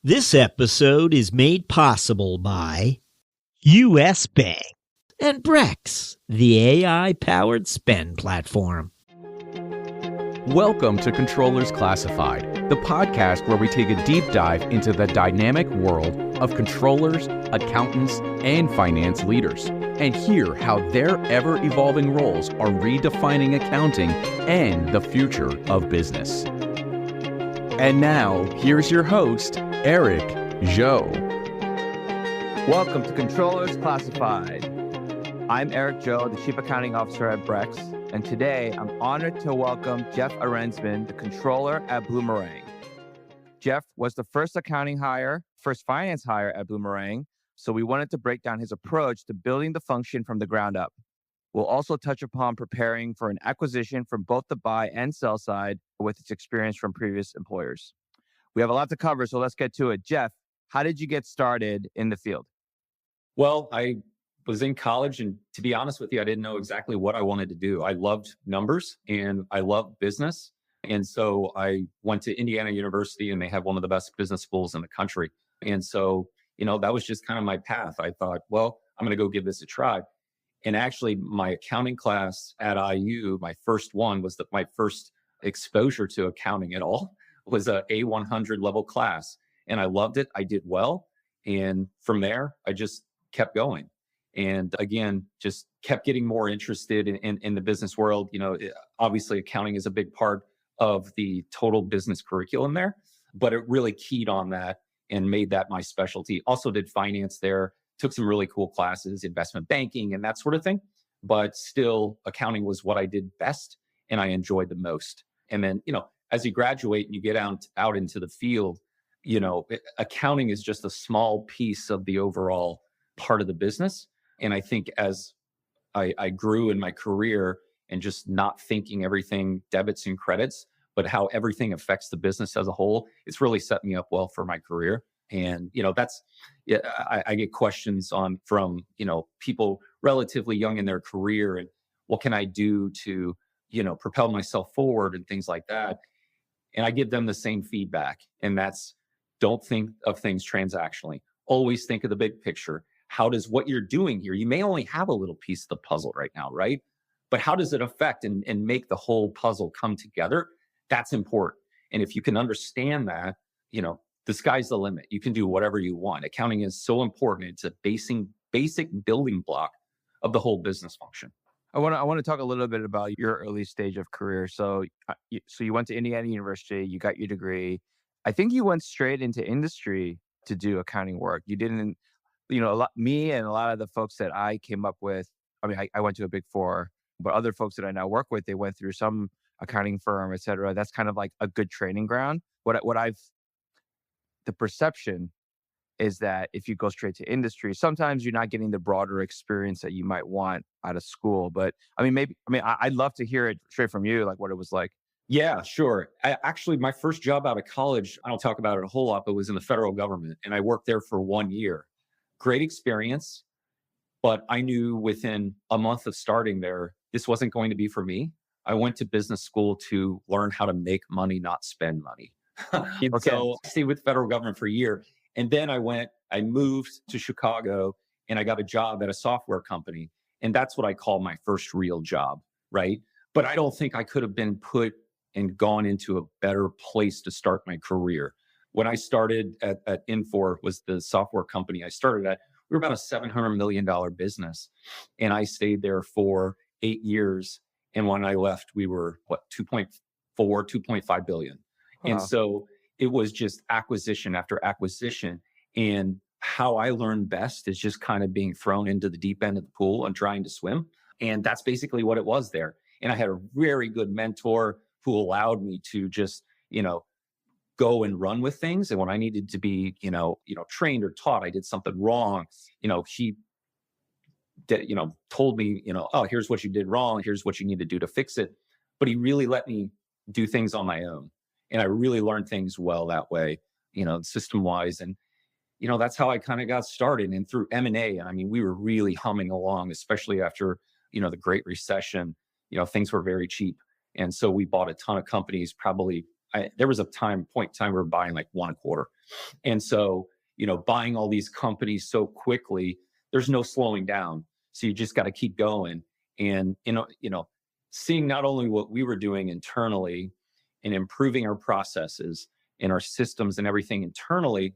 This episode is made possible by US Bank and Brex, the AI-powered spend platform. Welcome to Controllers Classified, the podcast where we take a deep dive into the dynamic world of controllers, accountants, and finance leaders, and hear how their ever-evolving roles are redefining accounting and the future of business. And now, here's your host, Erik Zhou. Welcome to Controllers Classified. I'm Erik Zhou, the Chief Accounting Officer at Brex, and today I'm honored to welcome Jeff Arensman, the Controller at Bloomerang. Jeff was the first finance hire at Bloomerang, so we wanted to break down his approach to building the function from the ground up. We'll also touch upon preparing for an acquisition from both the buy and sell side with its experience from previous employers. We have a lot to cover, so let's get to it. Jeff, how did you get started in the field? Well, I was in college, and to be honest with you, I didn't know exactly what I wanted to do. I loved numbers and I loved business. And so I went to Indiana University, and they have one of the best business schools in the country. And so, that was just kind of my path. I thought, well, I'm going to go give this a try. And actually, my accounting class at IU, my first one was my first exposure to accounting at all, was a A100 level class. And I loved it. I did well. And from there, I just kept going. And again, just kept getting more interested in the business world. Obviously, accounting is a big part of the total business curriculum there, but it really keyed on that and made that my specialty. Also did finance there, took some really cool classes, investment banking and that sort of thing. But still, accounting was what I did best and I enjoyed the most. And then, as you graduate and you get out into the field, accounting is just a small piece of the overall part of the business. And I think as I grew in my career and just not thinking everything debits and credits, but how everything affects the business as a whole, it's really set me up well for my career. And, I get questions from people relatively young in their career and what can I do to, propel myself forward and things like that. And I give them the same feedback. And that's, don't think of things transactionally. Always think of the big picture. How does what you're doing here, you may only have a little piece of the puzzle right now, right? But how does it affect and make the whole puzzle come together? That's important. And if you can understand that, the sky's the limit. You can do whatever you want. Accounting is so important. It's a basic building block of the whole business function. I want to talk a little bit about your early stage of career. So you went to Indiana University, you got your degree. I think you went straight into industry to do accounting work. You didn't, me and a lot of the folks that I came up with, I went to a Big Four, but other folks that I now work with, they went through some accounting firm, et cetera. That's kind of like a good training ground. The perception is that if you go straight to industry, sometimes you're not getting the broader experience that you might want out of school. But I'd love to hear it straight from you, like what it was like. Yeah, sure. Actually, my first job out of college, I don't talk about it a whole lot, but was in the federal government. And I worked there for 1 year. Great experience. But I knew within a month of starting there, this wasn't going to be for me. I went to business school to learn how to make money, not spend money. Okay. So I stayed with the federal government for a year. And then I moved to Chicago and I got a job at a software company. And that's what I call my first real job, right? But I don't think I could have been put and gone into a better place to start my career. When I started at Infor, was the software company I started at, we were about a $700 million business. And I stayed there for 8 years. And when I left, we were 2.5 billion. Wow. And so it was just acquisition after acquisition. And how I learned best is just kind of being thrown into the deep end of the pool and trying to swim. And that's basically what it was there. And I had a very good mentor who allowed me to just, go and run with things. And when I needed to be, trained or taught, I did something wrong, he told me, oh, here's what you did wrong. Here's what you need to do to fix it. But he really let me do things on my own. And I really learned things well that way, system wise. And, that's how I kind of got started. And through M&A, we were really humming along, especially after, the Great Recession, things were very cheap. And so we bought a ton of companies. Probably there was a point in time we were buying like one a quarter. And so, buying all these companies so quickly, there's no slowing down. So you just got to keep going. And, seeing not only what we were doing internally and improving our processes and our systems and everything internally,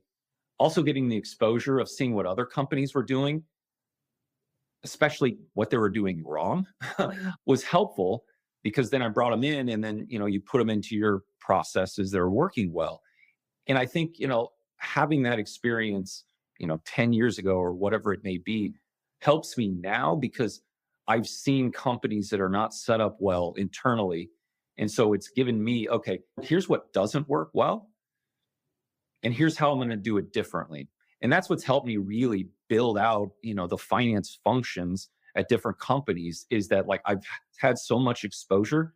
also getting the exposure of seeing what other companies were doing, especially what they were doing wrong, was helpful, because then I brought them in, and then, you put them into your processes that are working well. And I think, having that experience, 10 years ago or whatever it may be, helps me now, because I've seen companies that are not set up well internally. And so it's given me, okay, here's what doesn't work well, and here's how I'm going to do it differently. And that's what's helped me really build out, the finance functions at different companies, is that like I've had so much exposure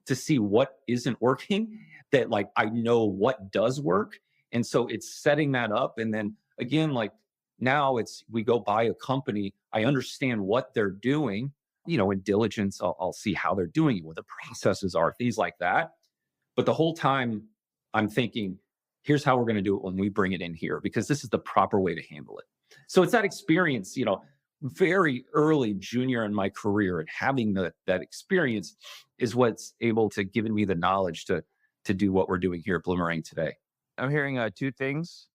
to see what isn't working, that like I know what does work. And so it's setting that up. And then again, like now we go buy a company, I understand what they're doing, in diligence, I'll see how they're doing it, what the processes are, things like that. But the whole time I'm thinking, here's how we're going to do it when we bring it in here, because this is the proper way to handle it. So it's that experience, very early junior in my career, and having that experience is what's able to give me the knowledge to do what we're doing here at Bloomerang today. I'm hearing two things.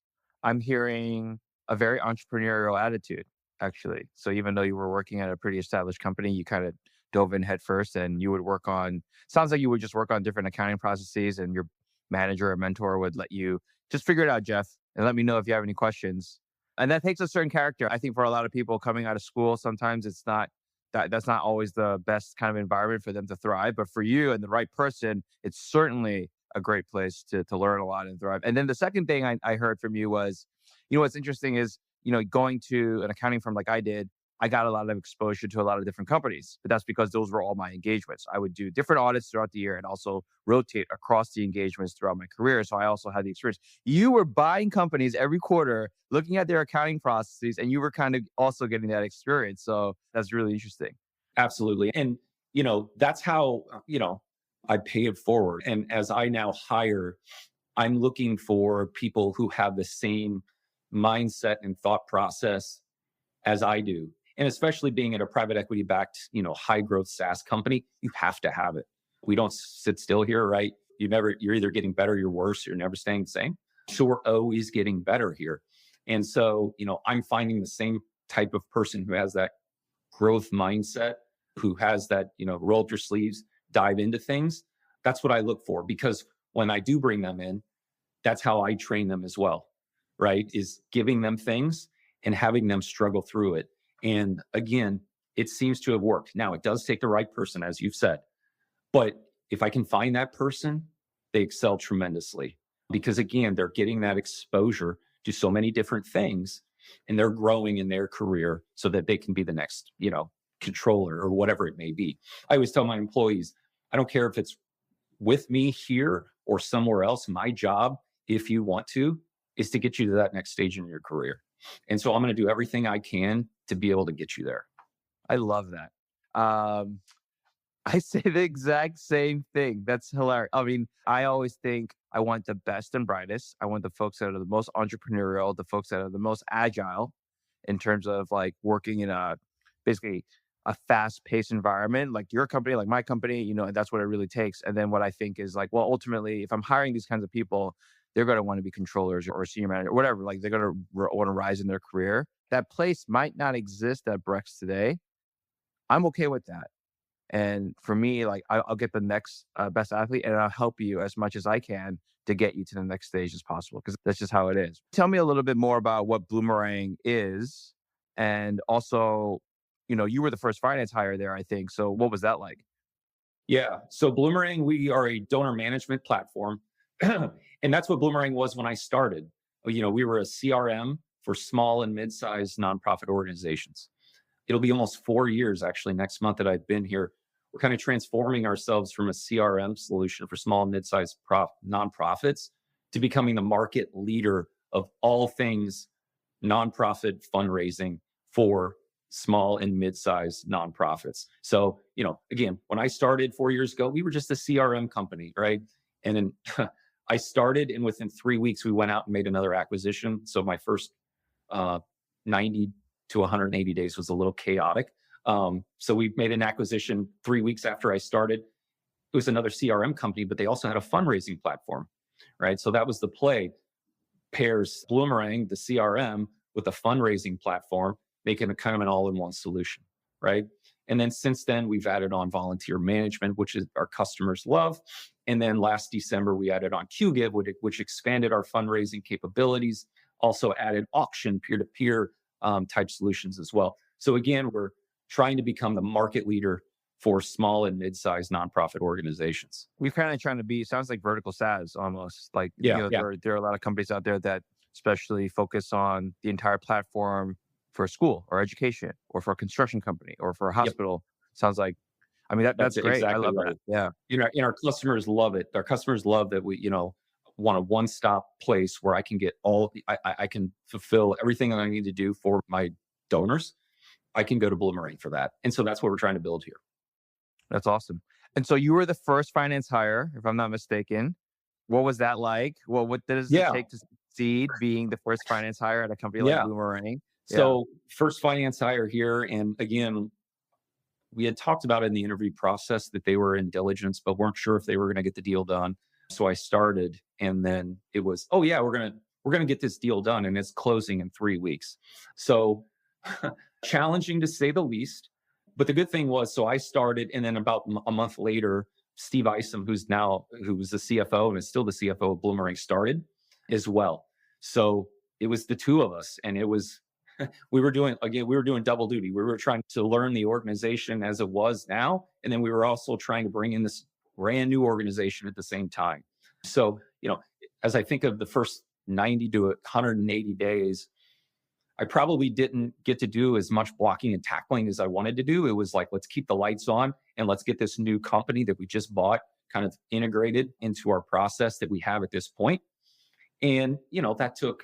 I'm hearing a very entrepreneurial attitude, actually. So even though you were working at a pretty established company, you kind of dove in head first, and you would sounds like you would just work on different accounting processes, and your manager or mentor would let you just figure it out, Jeff, and let me know if you have any questions. And that takes a certain character. I think for a lot of people coming out of school, sometimes it's not that's not always the best kind of environment for them to thrive. But for you and the right person, it's certainly a great place to learn a lot and thrive. And then the second thing I heard from you was, what's interesting is, going to an accounting firm like I did, I got a lot of exposure to a lot of different companies, but that's because those were all my engagements. I would do different audits throughout the year and also rotate across the engagements throughout my career. So I also had the experience. You were buying companies every quarter, looking at their accounting processes, and you were kind of also getting that experience. So that's really interesting. Absolutely. And, that's how, I pay it forward. And as I now hire, I'm looking for people who have the same mindset and thought process as I do. And especially being at a private equity backed, high growth SaaS company, you have to have it. We don't sit still here, right? You're either getting better, you're worse, you're never staying the same. So we're always getting better here. And so, I'm finding the same type of person who has that growth mindset, who has that, roll up your sleeves, dive into things. That's what I look for, because when I do bring them in, that's how I train them as well, right? Is giving them things and having them struggle through it. And again, it seems to have worked. Now, it does take the right person, as you've said. But if I can find that person, they excel tremendously, because again, they're getting that exposure to so many different things, and they're growing in their career so that they can be the next, controller or whatever it may be. I always tell my employees, I don't care if it's with me here or somewhere else. My job, if you want to, is to get you to that next stage in your career. And so I'm going to do everything I can to be able to get you there. I love that. I say the exact same thing. That's hilarious. I mean, I always think I want the best and brightest. I want the folks that are the most entrepreneurial, the folks that are the most agile in terms of like working in basically a fast-paced environment, like your company, like my company, and that's what it really takes. And then what I think is like, well, ultimately, if I'm hiring these kinds of people, they're going to want to be controllers or senior manager or whatever. Like they're going to want to rise in their career. That place might not exist at Brex today. I'm okay with that. And for me, like I'll get the next best athlete, and I'll help you as much as I can to get you to the next stage as possible, because that's just how it is. Tell me a little bit more about what Bloomerang is, and also, you were the first finance hire there, I think. So what was that like? Yeah. So Bloomerang, we are a donor management platform. And that's what Bloomerang was when I started. We were a CRM for small and mid-sized nonprofit organizations. It'll be almost 4 years, actually, next month that I've been here. We're kind of transforming ourselves from a CRM solution for small and mid-sized nonprofits to becoming the market leader of all things nonprofit fundraising for small and mid-sized nonprofits. So, again, when I started 4 years ago, we were just a CRM company, right? And then I started, and within 3 weeks, we went out and made another acquisition. So my first 90 to 180 days was a little chaotic. So we made an acquisition 3 weeks after I started. It was another CRM company, but they also had a fundraising platform, right? So that was the play. Pairs Bloomerang, the CRM, with a fundraising platform, making a kind of an all-in-one solution, right? And then since then, we've added on volunteer management, which is our customers love. And then last December, we added on QGive, which expanded our fundraising capabilities, also added auction, peer-to-peer type solutions as well. So again, we're trying to become the market leader for small and mid-sized nonprofit organizations. We're kind of trying to be, sounds like vertical SaaS almost. Like, Yeah. There are a lot of companies out there that especially focus on the entire platform for school or education or for a construction company or for a hospital. Yep. Sounds like, I mean, that's great. Exactly, I love right. that. Yeah. And our customers love it. Our customers love that we, want a one-stop place where I can get I can fulfill everything that I need to do for my donors. I can go to Bloomerang for that. And so that's what we're trying to build here. That's awesome. And so you were the first finance hire, if I'm not mistaken. What was that like? Well, what does it take to succeed being the first finance hire at a company like Bloomerang? So first finance hire here. And again, we had talked about in the interview process that they were in diligence, but weren't sure if they were going to get the deal done. So I started, and then it was, we're going to get this deal done, and it's closing in 3 weeks. So challenging to say the least. But the good thing was, so I started, and then about a month later, Steve Isom, who was the CFO and is still the CFO of Bloomerang, started as well. So it was the two of us, and it was, we were doing double duty. We were trying to learn the organization as it was now, and then we were also trying to bring in this brand new organization at the same time. So, as I think of the first 90 to 180 days, I probably didn't get to do as much blocking and tackling as I wanted to do. It was like, let's keep the lights on and let's get this new company that we just bought kind of integrated into our process that we have at this point. And, that took,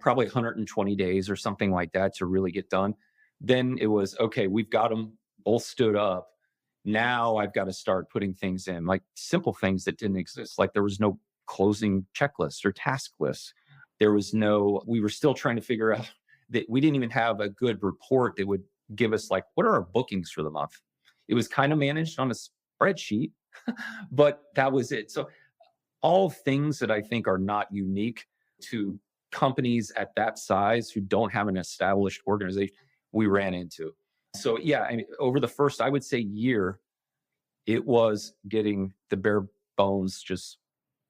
probably 120 days or something like that to really get done. Then it was, okay, we've got them both stood up. Now I've got to start putting things in, like simple things that didn't exist. Like there was no closing checklist or task list. We were still trying to figure out that we didn't even have a good report that would give us like, what are our bookings for the month? It was kind of managed on a spreadsheet, but that was it. So all things that I think are not unique to companies at that size who don't have an established organization, we ran into. So over the first, I would say year, it was getting the bare bones just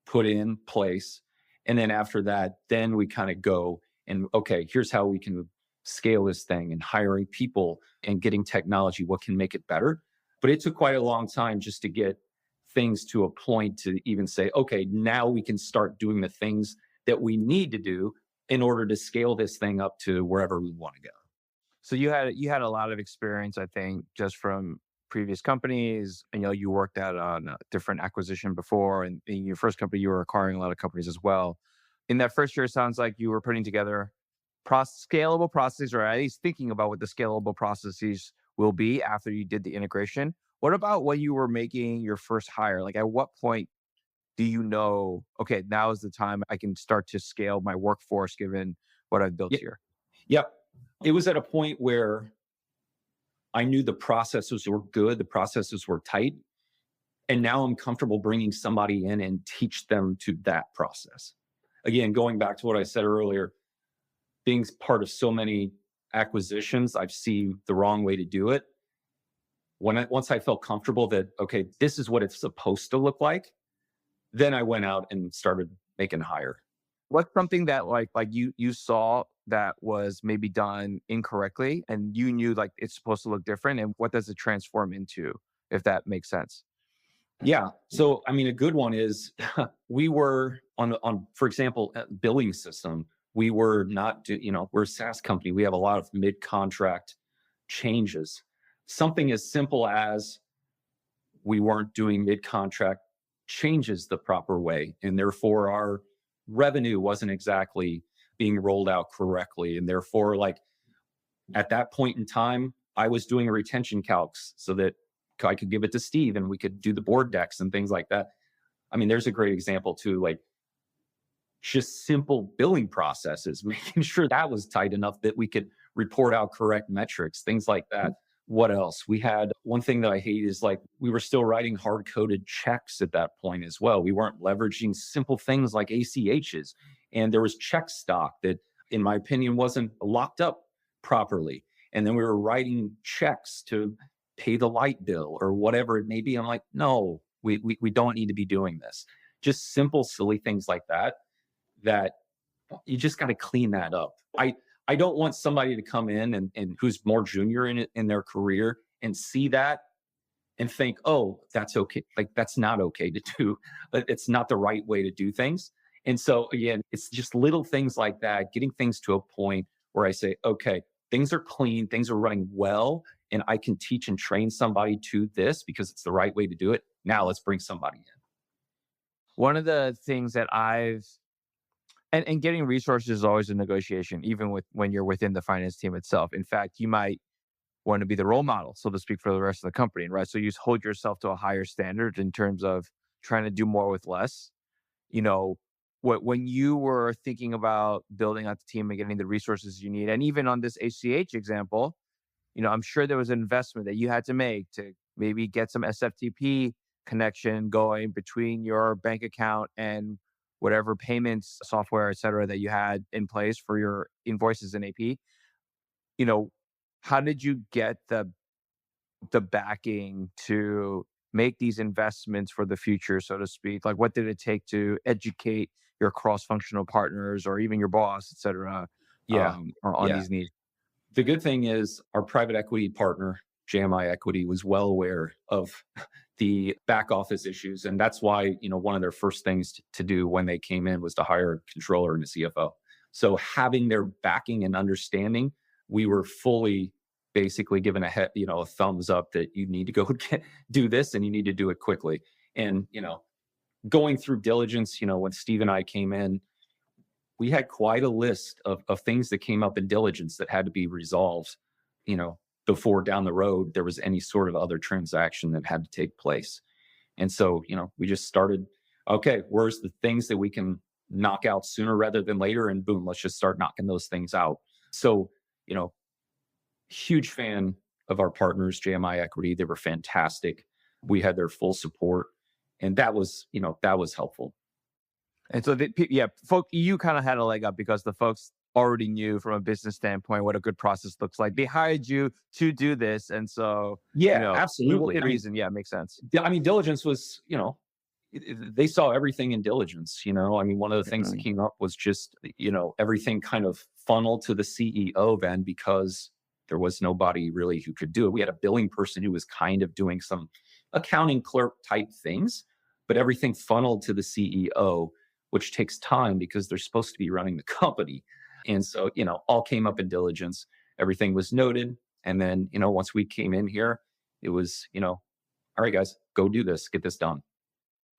put in place. And then after that, then we kind of go and, okay, here's how we can scale this thing, and hiring people and getting technology, what can make it better. But it took quite a long time just to get things to a point to even say, okay, now we can start doing the things that we need to do in order to scale this thing up to wherever we want to go. So you had a lot of experience, I think, just from previous companies. And, you worked at a different acquisition before, and in your first company, you were acquiring a lot of companies as well. In that first year, it sounds like you were putting together scalable processes, or at least thinking about what the scalable processes will be after you did the integration. What about when you were making your first hire? Like, at what point do you know, okay, now is the time I can start to scale my workforce given what I've built here? Yep. It was at a point where I knew the processes were good, the processes were tight, and now I'm comfortable bringing somebody in and teach them to that process. Again, going back to what I said earlier, being part of so many acquisitions, I've seen the wrong way to do it. Once I felt comfortable that, okay, this is what it's supposed to look like, then I went out and started making hire. What's something that like you saw that was maybe done incorrectly and you knew like it's supposed to look different, and what does it transform into, if that makes sense? Yeah. So, I mean, a good one is we were on, for example, billing system. We were not, we're a SaaS company. We have a lot of mid-contract changes. Something as simple as we weren't doing mid-contract changes the proper way, and therefore our revenue wasn't exactly being rolled out correctly. And therefore, like at that point in time, I was doing retention calcs so that I could give it to Steve and we could do the board decks and things like that. I mean, there's a great example too, like just simple billing processes, making sure that was tight enough that we could report out correct metrics, things like that. What else? We had one thing that I hate is like we were still writing hard coded checks at that point as well. We weren't leveraging simple things like ACHs. And there was check stock that, in my opinion, wasn't locked up properly. And then we were writing checks to pay the light bill or whatever it may be. I'm like, no, we don't need to be doing this. Just simple, silly things like that you just got to clean that up. I don't want somebody to come in and who's more junior in their career and see that and think, oh, that's okay. Like, that's not okay to do. It's not the right way to do things. And so again, it's just little things like that, getting things to a point where I say, okay, things are clean, things are running well, and I can teach and train somebody to this because it's the right way to do it. Now let's bring somebody in. One of the things that and getting resources is always a negotiation, even when you're within the finance team itself. In fact, you might want to be the role model, so to speak, for the rest of the company, right? So you hold yourself to a higher standard in terms of trying to do more with less. When you were thinking about building out the team and getting the resources you need, and even on this ACH example, I'm sure there was an investment that you had to make to maybe get some SFTP connection going between your bank account and whatever payments software, et cetera, that you had in place for your invoices and AP. How did you get the backing to make these investments for the future, so to speak? Like, what did it take to educate your cross-functional partners or even your boss, et cetera, on these needs? The good thing is our private equity partner, JMI Equity, was well aware of the back office issues. And that's why, one of their first things to do when they came in was to hire a controller and a CFO. So having their backing and understanding, we were fully basically given a thumbs up that you need to go do this and you need to do it quickly. And, going through diligence, when Steve and I came in, we had quite a list of things that came up in diligence that had to be resolved, before down the road there was any sort of other transaction that had to take place. And so, we just started, okay, where's the things that we can knock out sooner rather than later? And boom, let's just start knocking those things out. So, huge fan of our partners, JMI Equity. They were fantastic. We had their full support. And that was helpful. And so, you kind of had a leg up because the folks already knew from a business standpoint what a good process looks like. They hired you to do this. And so, absolutely. It makes sense. I mean, diligence was, they saw everything in diligence. One of the things that came up was just, everything kind of funneled to the CEO then because there was nobody really who could do it. We had a billing person who was kind of doing some accounting clerk type things, but everything funneled to the CEO, which takes time because they're supposed to be running the company. And so, all came up in diligence. Everything was noted. And then, once we came in here, it was, all right, guys, go do this, get this done.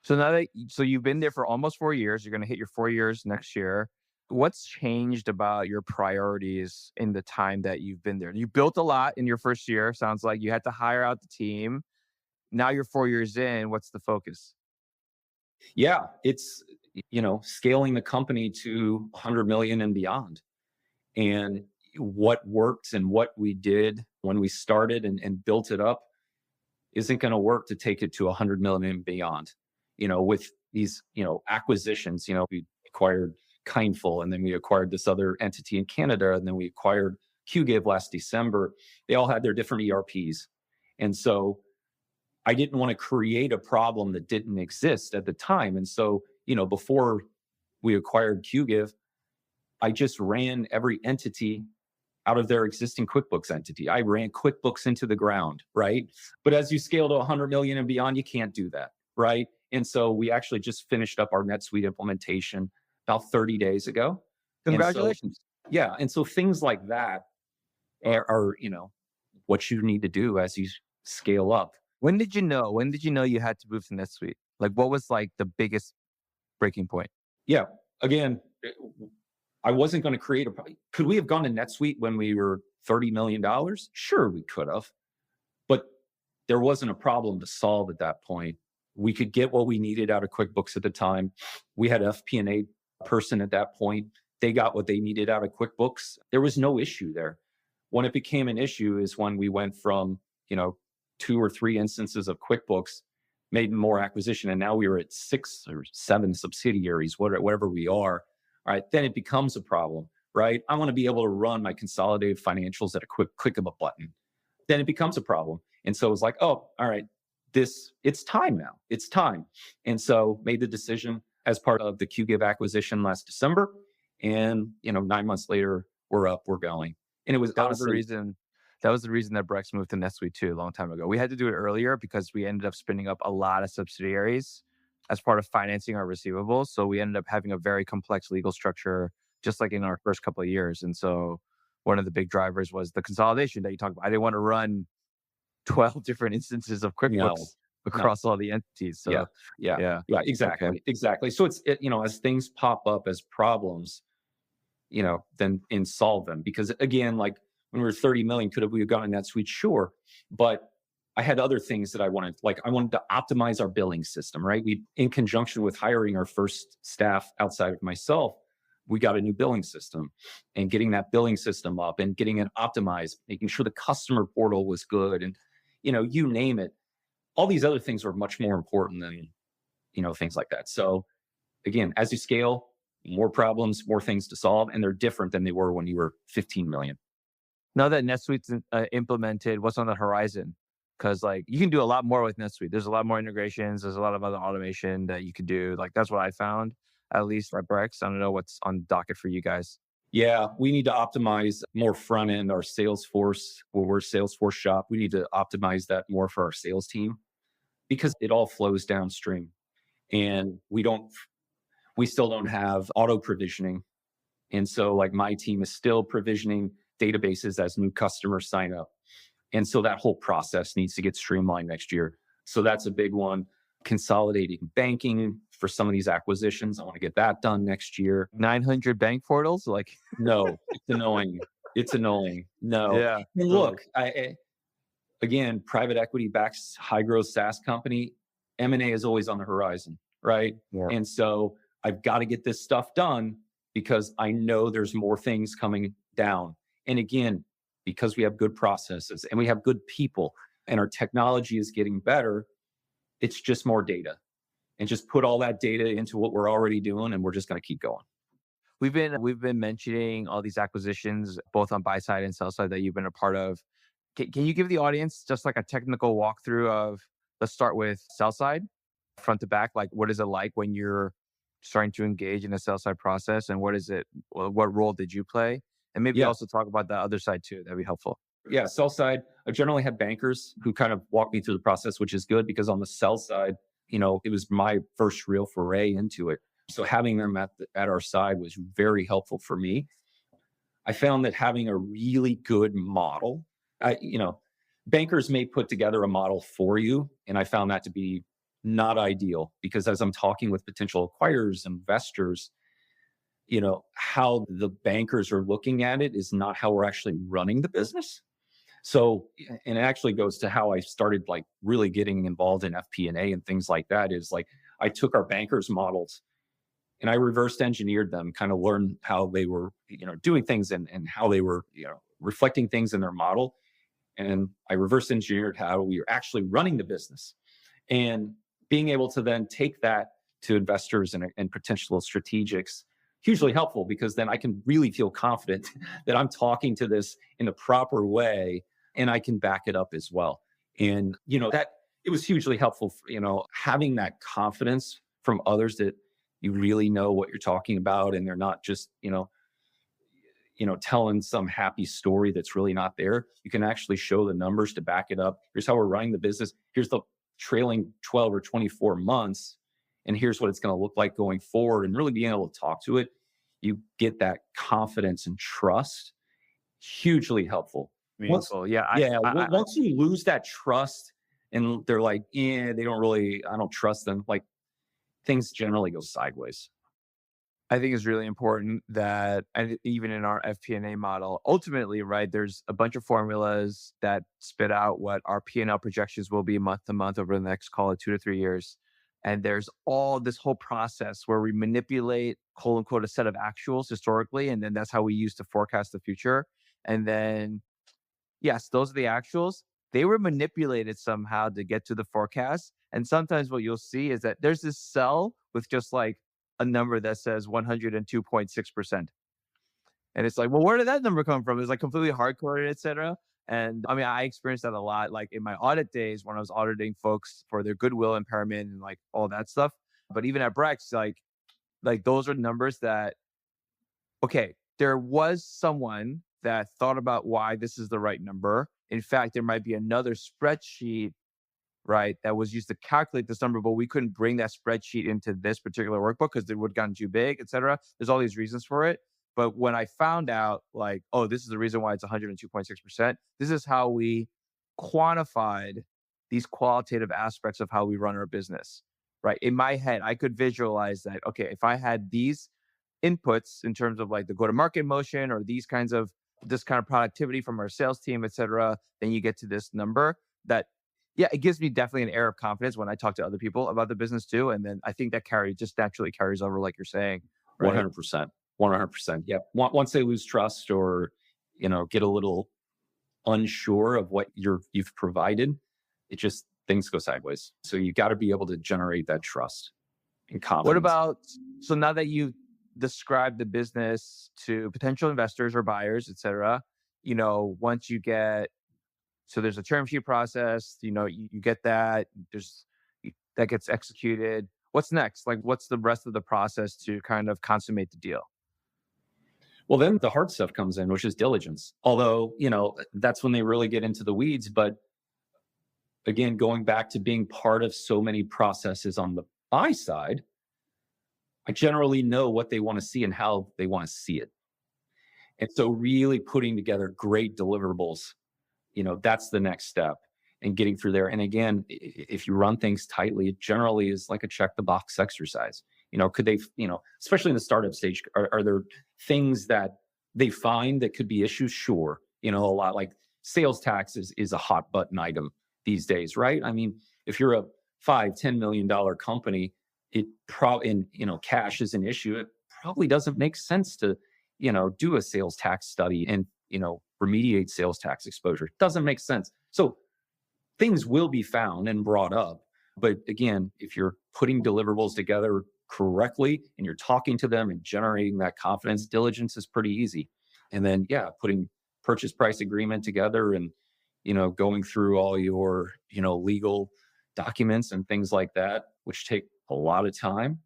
So you've been there for almost 4 years. You're going to hit your 4 years next year. What's changed about your priorities in the time that you've been there? You built a lot in your first year. Sounds like you had to hire out the team. Now you're 4 years in. What's the focus? Yeah, it's, scaling the company to 100 million and beyond. And what worked and what we did when we started and built it up isn't going to work to take it to 100 million and beyond. With these, acquisitions, we acquired Kindful, and then we acquired this other entity in Canada, and then we acquired QGive last December. They all had their different ERPs. And so I didn't want to create a problem that didn't exist at the time. And so, before we acquired QGive, I just ran every entity out of their existing QuickBooks entity. I ran QuickBooks into the ground, right? But as you scale to 100 million and beyond, you can't do that, right? And so we actually just finished up our NetSuite implementation about 30 days ago. Congratulations. And so things like that are what you need to do as you scale up. When did you know you had to move to NetSuite? Like, what was like the biggest breaking point? Yeah. Again, I wasn't going to create could we have gone to NetSuite when we were $30 million? Sure, we could have. But there wasn't a problem to solve at that point We could get what we needed out of QuickBooks at the time. We had an FP&A person at that point. They got what they needed out of QuickBooks. There was no issue there. When it became an issue is when we went from, 2 or 3 instances of QuickBooks, made more acquisition, and now we were at 6 or 7 subsidiaries, whatever we are. All right, then it becomes a problem, right? I want to be able to run my consolidated financials at a quick click of a button. Then it becomes a problem. And so it's like, oh, all right, it's time now. It's time. And so made the decision as part of the QGIV acquisition last December. And, 9 months later, we're up, we're going. And it was That was the reason that Brex moved to NetSuite too a long time ago. We had to do it earlier because we ended up spinning up a lot of subsidiaries as part of financing our receivables. So we ended up having a very complex legal structure, just like in our first couple of years. And so one of the big drivers was the consolidation that you talked about. I didn't want to run 12 different instances of QuickBooks across all the entities. So yeah, exactly. Okay. Exactly. So it's, as things pop up as problems, then solve them. Because again, like when we were 30 million, could we have gotten NetSuite? Sure. But I had other things that I wanted. Like I wanted to optimize our billing system, right? In conjunction with hiring our first staff outside of myself, we got a new billing system, and getting that billing system up and getting it optimized, making sure the customer portal was good, and you name it. All these other things are much more important than things like that. So again, as you scale, more problems, more things to solve, and they're different than they were when you were 15 million. Now that NetSuite's implemented, what's on the horizon? Because you can do a lot more with NetSuite. There's a lot more integrations. There's a lot of other automation that you could do. That's what I found, at least at Brex. I don't know what's on docket for you guys. Yeah, we need to optimize more front end, our Salesforce, we're a Salesforce shop. We need to optimize that more for our sales team because it all flows downstream. And we still don't have auto provisioning. And so my team is still provisioning databases as new customers sign up. And so that whole process needs to get streamlined next year. So that's a big one. Consolidating banking for some of these acquisitions. I want to get that done next year. 900 bank portals? No, it's annoying. It's annoying. No. Yeah. And look, again, private equity backs high growth SaaS company. M&A is always on the horizon, right? Yeah. And so I've got to get this stuff done because I know there's more things coming down. And again, because we have good processes and we have good people and our technology is getting better, it's just more data. And just put all that data into what we're already doing, and we're just going to keep going. We've been mentioning all these acquisitions, both on buy side and sell side, that you've been a part of. Can you give the audience just a technical walkthrough of, let's start with sell side, front to back. What is it like when you're starting to engage in a sell side process, and what role did you play? And maybe also talk about the other side too. That'd be helpful. Yeah, sell side. I generally had bankers who kind of walk me through the process, which is good because on the sell side, it was my first real foray into it. So having them at our side was very helpful for me. I found that having a really good model, bankers may put together a model for you. And I found that to be not ideal because as I'm talking with potential acquirers, investors, how the bankers are looking at it is not how we're actually running the business. So, and it actually goes to how I started really getting involved in FP&A and things like that is I took our bankers' models and I reversed engineered them, kind of learned how they were, doing things and how they were, reflecting things in their model. And I reverse engineered how we were actually running the business and being able to then take that to investors and potential strategics. Hugely helpful because then I can really feel confident that I'm talking to this in a proper way and I can back it up as well. And, that it was hugely helpful, having that confidence from others that you really know what you're talking about and they're not just, telling some happy story that's really not there. You can actually show the numbers to back it up. Here's how we're running the business. Here's the trailing 12 or 24 months. And here's what it's going to look like going forward, and really being able to talk to it, you get that confidence and trust. Hugely helpful. Meaningful. Once you lose that trust and they're like, I don't trust them. Things generally go sideways. I think it's really important that, and even in our FP&A model, ultimately, right, there's a bunch of formulas that spit out what our P&L projections will be month to month over the next, call it 2 to 3 years. And there's all this whole process where we manipulate, quote unquote, a set of actuals historically. And then that's how we use to forecast the future. And then, yes, those are the actuals. They were manipulated somehow to get to the forecast. And sometimes what you'll see is that there's this cell with just like a number that says 102.6%. And it's like, well, where did that number come from? It's like completely hard coded, et cetera. And I mean, I experienced that a lot, like in my audit days when I was auditing folks for their goodwill impairment and like all that stuff. But even at Brex, like those are numbers that, okay, there was someone that thought about why this is the right number. In fact, there might be another spreadsheet, right, that was used to calculate this number, but we couldn't bring that spreadsheet into this particular workbook because it would have gotten too big, et cetera. There's all these reasons for it. But when I found out, like, oh, this is the reason why it's 102.6%, this is how we quantified these qualitative aspects of how we run our business, right? In my head, I could visualize that, okay, if I had these inputs in terms of like the go-to-market motion or this kind of productivity from our sales team, et cetera, then you get to this number that, yeah, it gives me definitely an air of confidence when I talk to other people about the business too. And then I think that just naturally carries over, like you're saying. Right? 100%. 100%. Yeah. Once they lose trust or, get a little unsure of what you've provided, things go sideways. So you got to be able to generate that trust and confidence. What about, so now that you've described the business to potential investors or buyers, et cetera, once you get, so there's a term sheet process, you get that, that gets executed. What's next? Like, what's the rest of the process to kind of consummate the deal? Well, then the hard stuff comes in, which is diligence. Although, that's when they really get into the weeds. But again, going back to being part of so many processes on the buy side, I generally know what they want to see and how they want to see it. And so really putting together great deliverables, that's the next step and getting through there. And again, if you run things tightly, it generally is like a check the box exercise. Could they, especially in the startup stage, are there things that they find that could be issues? Sure. A lot like sales tax is a hot button item these days, right? I mean, if you're a $5-10 million company, it probably, cash is an issue. It probably doesn't make sense to, do a sales tax study and, remediate sales tax exposure. It doesn't make sense. So things will be found and brought up. But again, if you're putting deliverables together correctly and you're talking to them and generating that confidence, diligence is pretty easy. And then, putting purchase price agreement together and, going through all your, legal documents and things like that, which take a lot of time.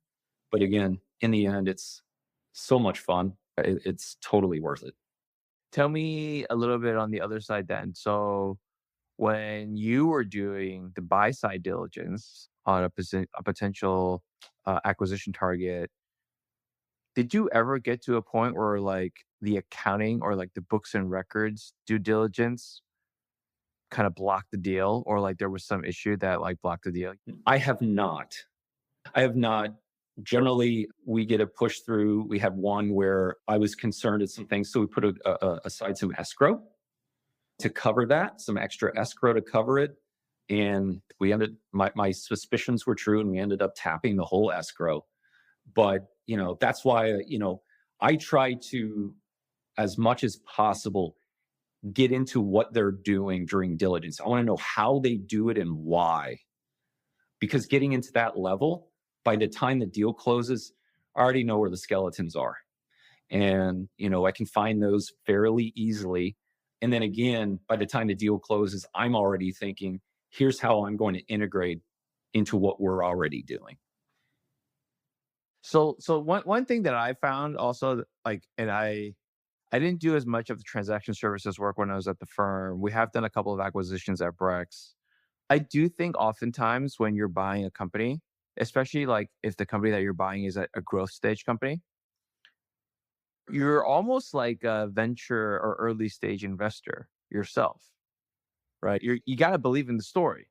But again, in the end, it's so much fun. It's totally worth it. Tell me a little bit on the other side then. So when you were doing the buy side diligence on a potential acquisition target, did you ever get to a point where like the accounting or like the books and records due diligence kind of blocked the deal, or like there was some issue that like blocked the deal? I have not. Generally, we get a push through. We had one where I was concerned at some things. So we put aside some escrow to cover that, some extra escrow to cover it. And my suspicions were true, and we ended up tapping the whole escrow. But, that's why, I try to, as much as possible, get into what they're doing during diligence. I want to know how they do it and why. Because getting into that level, by the time the deal closes, I already know where the skeletons are. And, I can find those fairly easily. And then again, by the time the deal closes, I'm already thinking, here's how I'm going to integrate into what we're already doing. So one thing that I found also, like, and I didn't do as much of the transaction services work when I was at the firm. We have done a couple of acquisitions at Brex. I do think oftentimes when you're buying a company, especially like if the company that you're buying is a growth stage company, you're almost like a venture or early stage investor yourself, right? You got to believe in the story.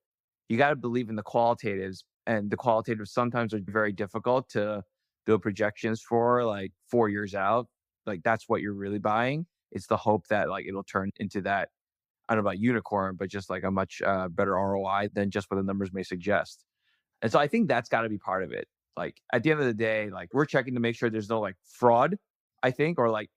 You got to believe in the qualitatives, and the qualitatives sometimes are very difficult to build projections for, like 4 years out. Like that's what you're really buying. It's the hope that like it'll turn into that, I don't know about unicorn, but just like a much better ROI than just what the numbers may suggest. And so I think that's got to be part of it. Like at the end of the day, like we're checking to make sure there's no like fraud, I think, or like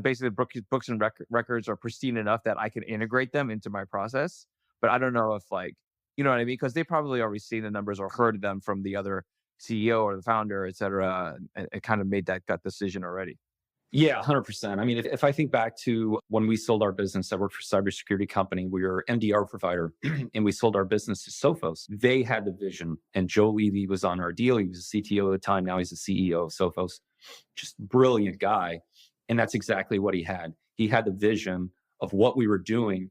basically books and records are pristine enough that I can integrate them into my process. But I don't know if like, you know what I mean? Because they probably already seen the numbers or heard them from the other CEO or the founder, et cetera, and it kind of made that gut decision already. Yeah, 100%. I mean, if I think back to when we sold our business, I worked for a cybersecurity company. We were MDR provider, and we sold our business to Sophos. They had the vision, and Joe Levy was on our deal. He was the CTO at the time. Now he's the CEO of Sophos. Just brilliant guy. And that's exactly what he had. He had the vision of what we were doing,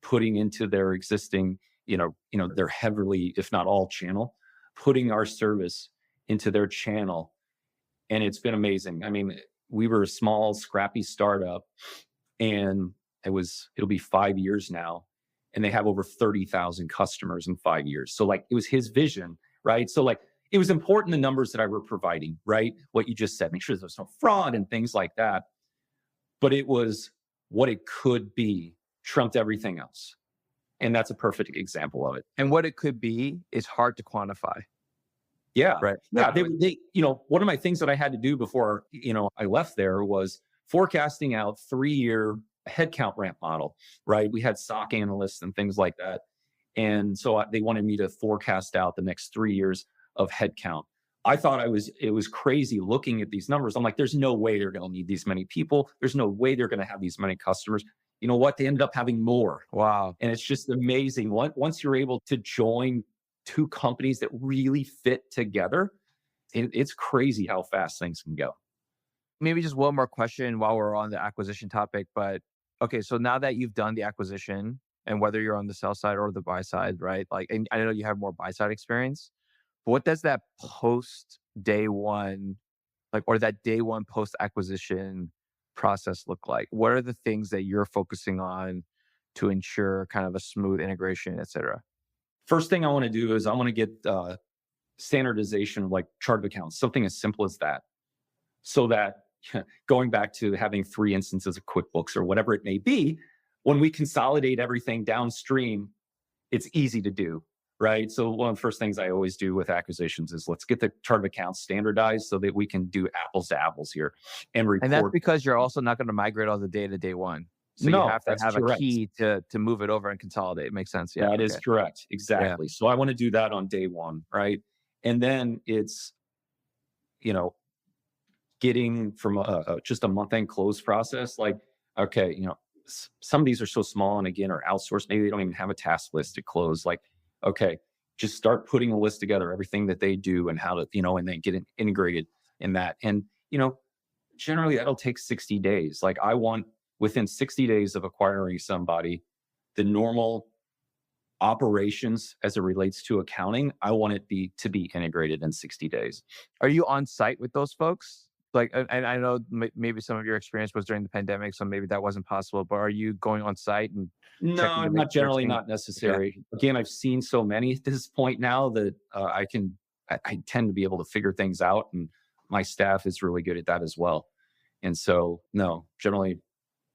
putting into their existing, their heavily, if not all channel, putting our service into their channel. And it's been amazing. I mean, we were a small, scrappy startup, and it'll be 5 years now, and they have over 30,000 customers in 5 years. So like, it was his vision, right? So like, it was important, the numbers that I were providing, right? What you just said, make sure there's no fraud and things like that. But it was what it could be trumped everything else. And that's a perfect example of it. And what it could be is hard to quantify. Yeah. Right. Yeah. One of my things that I had to do before, I left there was forecasting out 3-year headcount ramp model, right? We had SOC analysts and things like that. And so they wanted me to forecast out the next 3 years of headcount. I thought it was crazy looking at these numbers. I'm like, there's no way they're going to need these many people. There's no way they're going to have these many customers. You know what? They ended up having more. Wow. And it's just amazing. Once you're able to join two companies that really fit together, it's crazy how fast things can go. Maybe just one more question while we're on the acquisition topic. But okay, so now that you've done the acquisition, and whether you're on the sell side or the buy side, right? Like, and I know you have more buy side experience, but what does that post day one, or that day one post acquisition process look like? What are the things that you're focusing on to ensure kind of a smooth integration, et cetera? First thing I want to do is I want to get standardization of like chart of accounts, something as simple as that. So that going back to having 3 instances of QuickBooks or whatever it may be, when we consolidate everything downstream, it's easy to do, right? So one of the first things I always do with acquisitions is let's get the chart of accounts standardized so that we can do apples to apples here and report. And that's because you're also not going to migrate all the data day one. So you have to have a key to move it over and consolidate. It makes sense. Yeah, that is correct. Exactly. Yeah. So I want to do that on day one, right? And then it's, getting from just a month-end close process. Like, okay, some of these are so small and again are outsourced. Maybe they don't even have a task list to close. Like, okay, just start putting a list together, everything that they do and how to, and then get it integrated in that. And, generally that'll take 60 days. Like I want within 60 days of acquiring somebody, the normal operations as it relates to accounting, I want it to be integrated in 60 days. Are you on site with those folks? Like, and I know maybe some of your experience was during the pandemic, so maybe that wasn't possible, but are you going on site and No, not generally, not necessary. Yeah. Again, I've seen so many at this point now that I tend to be able to figure things out, and my staff is really good at that as well. And so, no, generally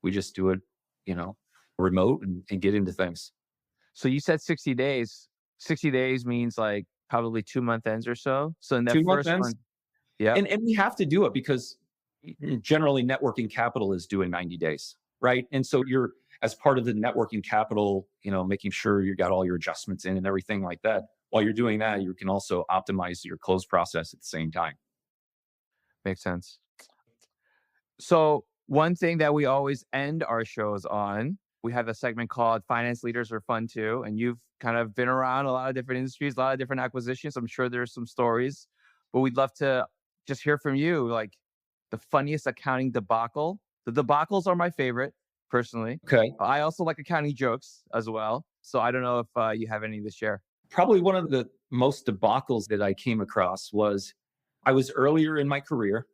we just do it, remote and get into things. So you said 60 days. 60 days means like probably 2 month ends or so. So in that 2 first month ends, one, yeah. And we have to do it because generally networking capital is due in 90 days, right? And so you're, as part of the networking capital, making sure you got all your adjustments in and everything like that. While you're doing that, you can also optimize your close process at the same time. Makes sense. So one thing that we always end our shows on, we have a segment called Finance Leaders Are Fun Too. And you've kind of been around a lot of different industries, a lot of different acquisitions. I'm sure there's some stories, but we'd love to just hear from you, like the funniest accounting debacle. The debacles are my favorite, personally. Okay. I also like accounting jokes as well. So I don't know if you have any to share. Probably one of the most debacles that I came across was I was earlier in my career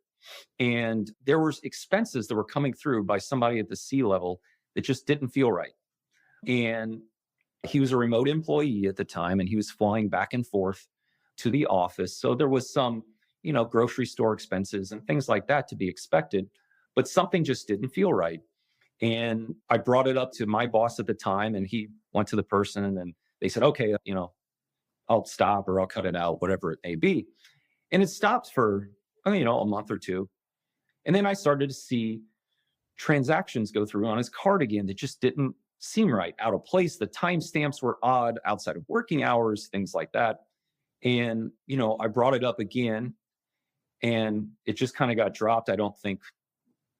and there were expenses that were coming through by somebody at the C level that just didn't feel right. And he was a remote employee at the time and he was flying back and forth to the office. So there was some, grocery store expenses and things like that to be expected, but something just didn't feel right. And I brought it up to my boss at the time and he went to the person and they said, okay, I'll stop or I'll cut it out, whatever it may be. And it stopped for, a month or two. And then I started to see transactions go through on his card again that just didn't seem right, out of place. The timestamps were odd, outside of working hours, things like that. And, I brought it up again and it just kind of got dropped. I don't think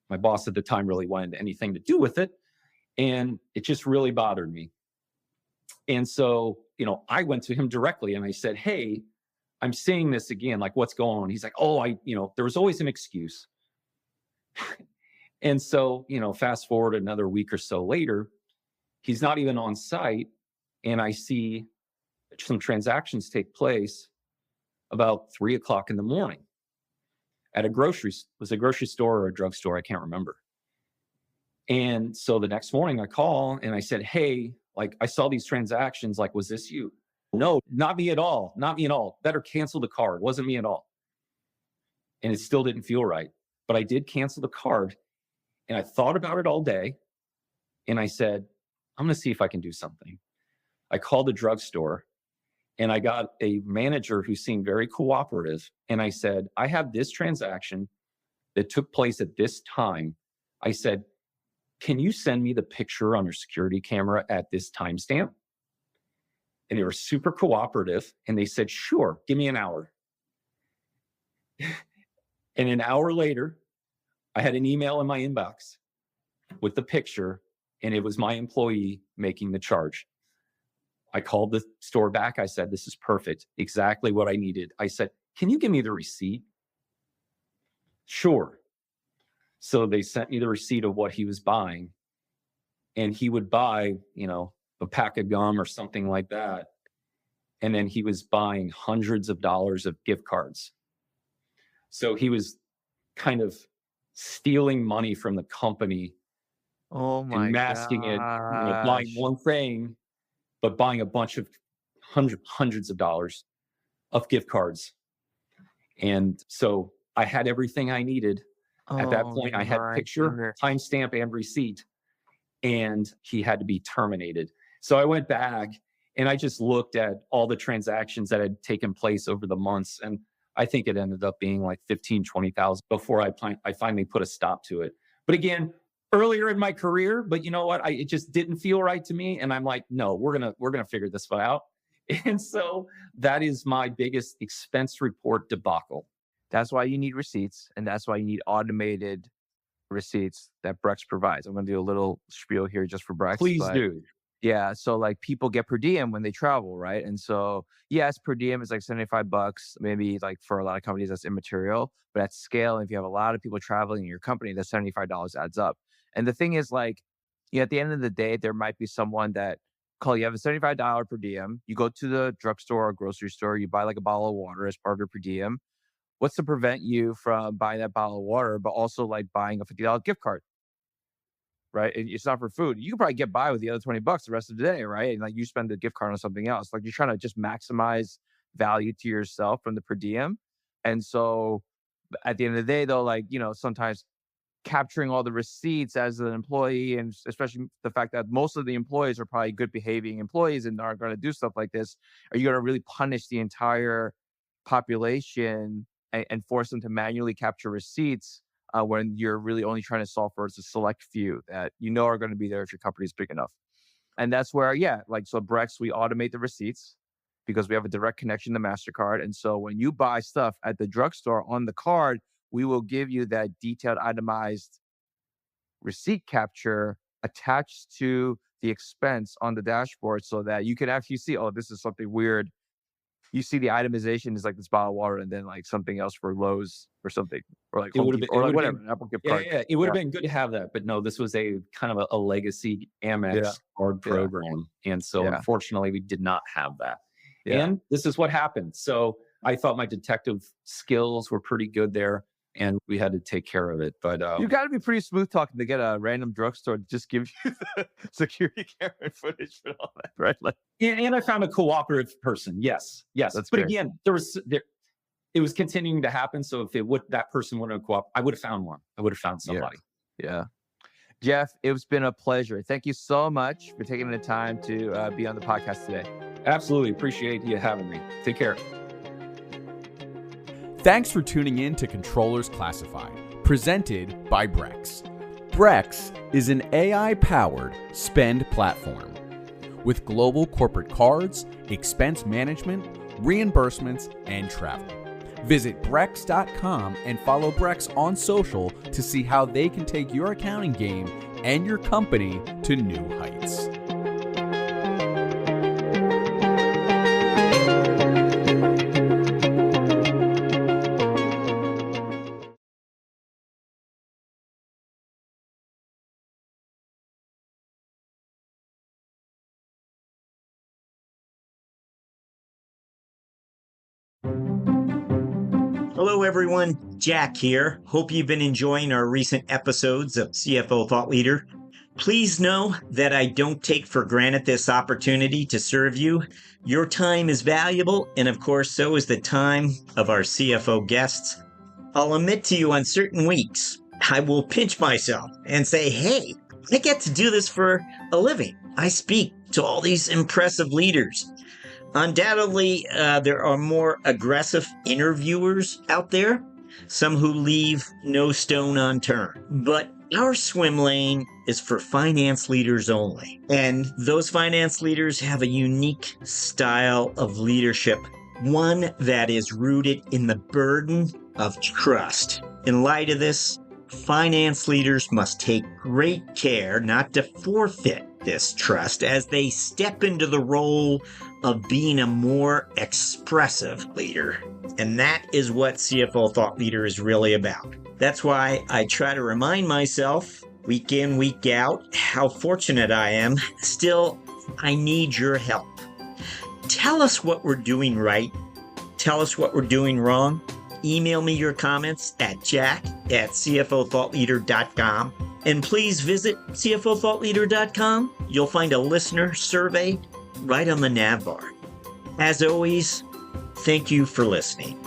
my boss at the time really wanted anything to do with it. And it just really bothered me. And so, I went to him directly and I said, hey, I'm seeing this again. Like, what's going on? He's like, oh, there was always an excuse. And so, fast forward another week or so later, he's not even on site. And I see some transactions take place about 3:00 in the morning at it was a grocery store or a drugstore. I can't remember. And so the next morning I call and I said, hey, like, I saw these transactions. Like, was this you? No, not me at all. Not me at all. Better cancel the card. Wasn't me at all. And it still didn't feel right. But I did cancel the card. And I thought about it all day. And I said, I'm going to see if I can do something. I called the drugstore and I got a manager who seemed very cooperative. And I said, I have this transaction that took place at this time. I said, can you send me the picture on your security camera at this timestamp? And they were super cooperative. And they said, sure, give me an hour. And an hour later, I had an email in my inbox with the picture, and it was my employee making the charge. I called the store back. I said, this is perfect. Exactly what I needed. I said, can you give me the receipt? Sure. So they sent me the receipt of what he was buying. And he would buy, a pack of gum or something like that. And then he was buying hundreds of dollars of gift cards. So he was kind of stealing money from the company. Oh my and masking it, buying one thing, but buying a bunch of hundreds of dollars of gift cards. And so I had everything I needed. At that point, I had picture, timestamp, and receipt, and he had to be terminated. So I went back and I just looked at all the transactions that had taken place over the months. And I think it ended up being like 15, 20,000 before I finally put a stop to it. But again, earlier in my career, but you know what? It just didn't feel right to me. And I'm like, no, we're gonna figure this one out. And so that is my biggest expense report debacle. That's why you need receipts, and that's why you need automated receipts that Brex provides. I'm going to do a little spiel here just for Brex. Please do. Yeah. So like people get per diem when they travel, right? And so yes, per diem is like $75. Maybe like for a lot of companies that's immaterial, but at scale, if you have a lot of people traveling in your company, that $75 adds up. And the thing is like, at the end of the day, there might be someone that you have a $75 per diem. You go to the drugstore or grocery store, you buy like a bottle of water as part of your per diem. What's to prevent you from buying that bottle of water, but also like buying a $50 gift card, right? And it's not for food. You can probably get by with the other $20 the rest of the day, right? And like you spend the gift card on something else. Like you're trying to just maximize value to yourself from the per diem. And so at the end of the day, though, like, sometimes capturing all the receipts as an employee, and especially the fact that most of the employees are probably good behaving employees and aren't going to do stuff like this, are you going to really punish the entire population and force them to manually capture receipts when you're really only trying to solve for a select few that are going to be there if your company is big enough? And that's where, so Brex, we automate the receipts because we have a direct connection to MasterCard. And so when you buy stuff at the drugstore on the card, we will give you that detailed itemized receipt capture attached to the expense on the dashboard so that you can actually see, oh, this is something weird. You see the itemization is like this bottle of water and then like something else for Lowe's or something, or like Home Depot, or like whatever, an Apple gift card. Yeah, it would have been good to have that, but no, this was a kind of a legacy Amex card program. And so unfortunately we did not have that. And this is what happened. So I thought my detective skills were pretty good there and we had to take care of it. But you've got to be pretty smooth talking to get a random drugstore to just give you the security camera footage and all that, right? Like, and I found a cooperative person. Yes. That's but great. Again, it was continuing to happen. So if that person wouldn't have cooperated, I would have found one. I would have found somebody. Yeah. Jeff, it's been a pleasure. Thank you so much for taking the time to be on the podcast today. Absolutely. Appreciate you having me. Take care. Thanks for tuning in to Controllers Classified, presented by Brex. Brex is an AI-powered spend platform with global corporate cards, expense management, reimbursements, and travel. Visit Brex.com and follow Brex on social to see how they can take your accounting game and your company to new heights. Hello, everyone. Jack here. Hope you've been enjoying our recent episodes of CFO Thought Leader. Please know that I don't take for granted this opportunity to serve you. Your time is valuable, and of course, so is the time of our CFO guests. I'll admit to you on certain weeks, I will pinch myself and say, hey, I get to do this for a living. I speak to all these impressive leaders. Undoubtedly, there are more aggressive interviewers out there, some who leave no stone unturned. But our swim lane is for finance leaders only. And those finance leaders have a unique style of leadership, one that is rooted in the burden of trust. In light of this, finance leaders must take great care not to forfeit this trust as they step into the role of being a more expressive leader. And that is what CFO Thought Leader is really about. That's why I try to remind myself week in, week out, how fortunate I am. Still, I need your help. Tell us what we're doing right. Tell us what we're doing wrong. Email me your comments at jack@cfothoughtleader.com. And please visit cfothoughtleader.com. You'll find a listener survey right on the nav bar. As always, thank you for listening.